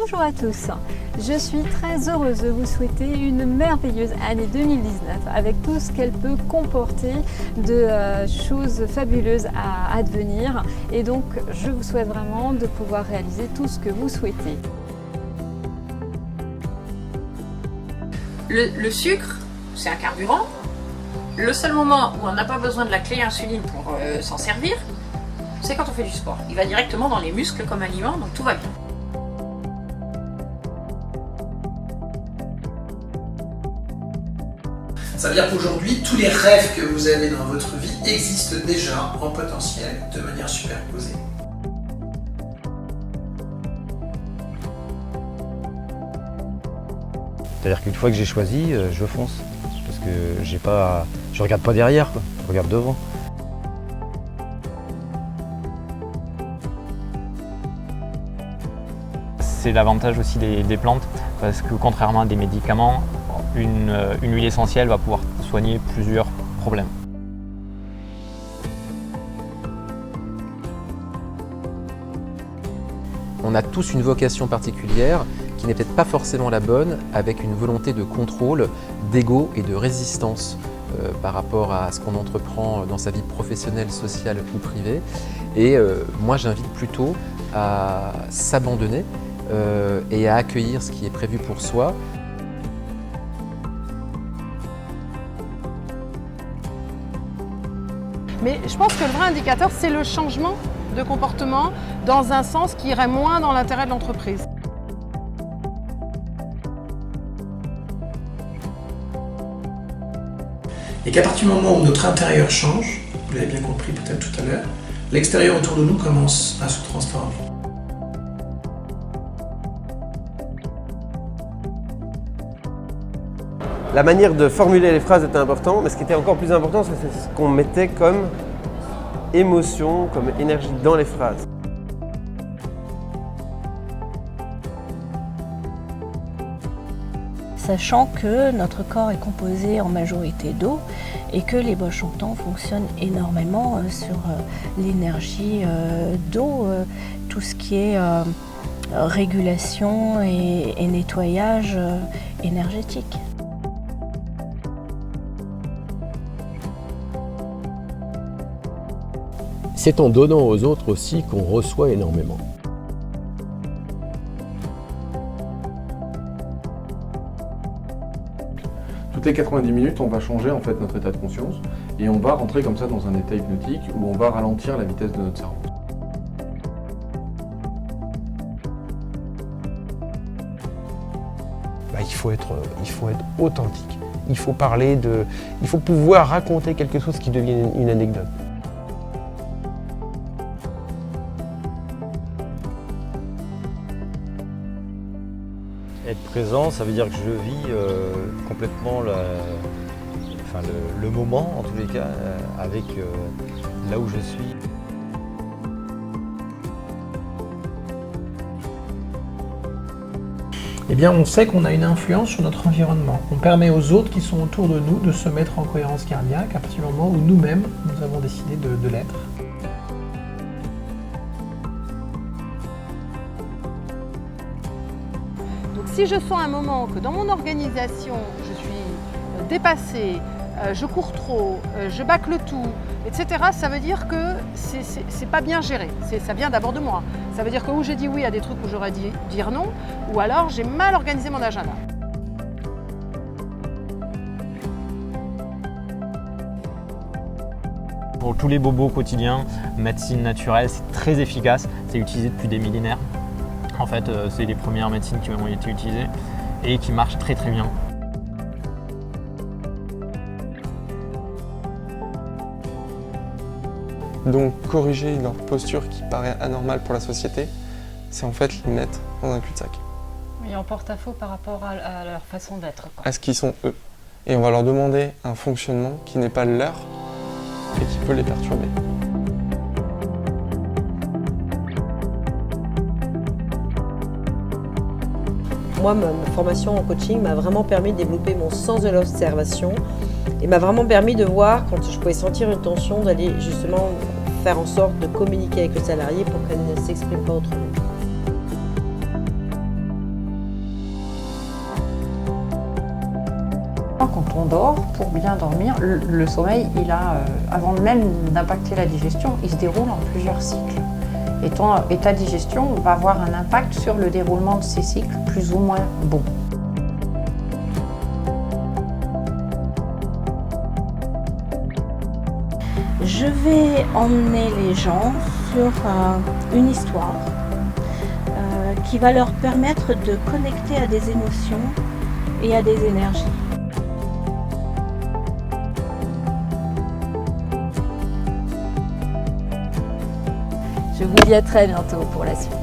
Bonjour à tous, je suis très heureuse de vous souhaiter une merveilleuse année 2019 avec tout ce qu'elle peut comporter de choses fabuleuses à advenir, et donc je vous souhaite vraiment de pouvoir réaliser tout ce que vous souhaitez. Le sucre, c'est un carburant. Le seul moment où on n'a pas besoin de la clé insuline pour s'en servir, c'est quand on fait du sport. Il va directement dans les muscles comme aliment, donc tout va bien. Ça veut dire qu'aujourd'hui, tous les rêves que vous avez dans votre vie existent déjà en potentiel de manière superposée. C'est-à-dire qu'une fois que j'ai choisi, je fonce. Parce que je regarde pas derrière, quoi. Je regarde devant. C'est l'avantage aussi des plantes, parce que contrairement à des médicaments, une huile essentielle va pouvoir soigner plusieurs problèmes. On a tous une vocation particulière qui n'est peut-être pas forcément la bonne, avec une volonté de contrôle, d'ego et de résistance par rapport à ce qu'on entreprend dans sa vie professionnelle, sociale ou privée. Et moi j'invite plutôt à s'abandonner et à accueillir ce qui est prévu pour soi. Mais je pense que le vrai indicateur, c'est le changement de comportement dans un sens qui irait moins dans l'intérêt de l'entreprise. Et qu'à partir du moment où notre intérieur change, vous l'avez bien compris peut-être tout à l'heure, l'extérieur autour de nous commence à se transformer. La manière de formuler les phrases était importante, mais ce qui était encore plus important, c'est ce qu'on mettait comme émotion, comme énergie dans les phrases. Sachant que notre corps est composé en majorité d'eau et que les bols chantants fonctionnent énormément sur l'énergie d'eau, tout ce qui est régulation et nettoyage énergétique. C'est en donnant aux autres aussi qu'on reçoit énormément. Toutes les 90 minutes, on va changer en fait notre état de conscience et on va rentrer comme ça dans un état hypnotique où on va ralentir la vitesse de notre cerveau. Il faut être authentique. Il faut il faut pouvoir raconter quelque chose qui devienne une anecdote. Être présent, ça veut dire que je vis complètement le moment, en tous les cas, avec là où je suis. Eh bien, on sait qu'on a une influence sur notre environnement. On permet aux autres qui sont autour de nous de se mettre en cohérence cardiaque à partir du moment où nous-mêmes, nous avons décidé de l'être. Donc si je sens un moment que dans mon organisation, je suis dépassée, je cours trop, je bâcle tout, etc., ça veut dire que c'est pas bien géré. Ça vient d'abord de moi. Ça veut dire que ou j'ai dit oui à des trucs où j'aurais dû dire non, ou alors j'ai mal organisé mon agenda. Pour tous les bobos quotidiens, médecine naturelle, c'est très efficace. C'est utilisé depuis des millénaires. En fait, c'est les premières médecines qui ont été utilisées et qui marchent très très bien. Donc corriger leur posture qui paraît anormale pour la société, c'est en fait les mettre dans un cul-de-sac. Oui, en porte-à-faux par rapport à leur façon d'être. À ce qu'ils sont eux. Et on va leur demander un fonctionnement qui n'est pas le leur et qui peut les perturber. Moi, ma formation en coaching m'a vraiment permis de développer mon sens de l'observation et m'a vraiment permis de voir, quand je pouvais sentir une tension, d'aller justement faire en sorte de communiquer avec le salarié pour qu'elle ne s'exprime pas autrement. on dort, pour bien dormir, le sommeil, avant même d'impacter la digestion, il se déroule en plusieurs cycles. Et ta digestion va avoir un impact sur le déroulement de ces cycles plus ou moins bons. Je vais emmener les gens sur une histoire qui va leur permettre de connecter à des émotions et à des énergies. Je vous dis à très bientôt pour la suite.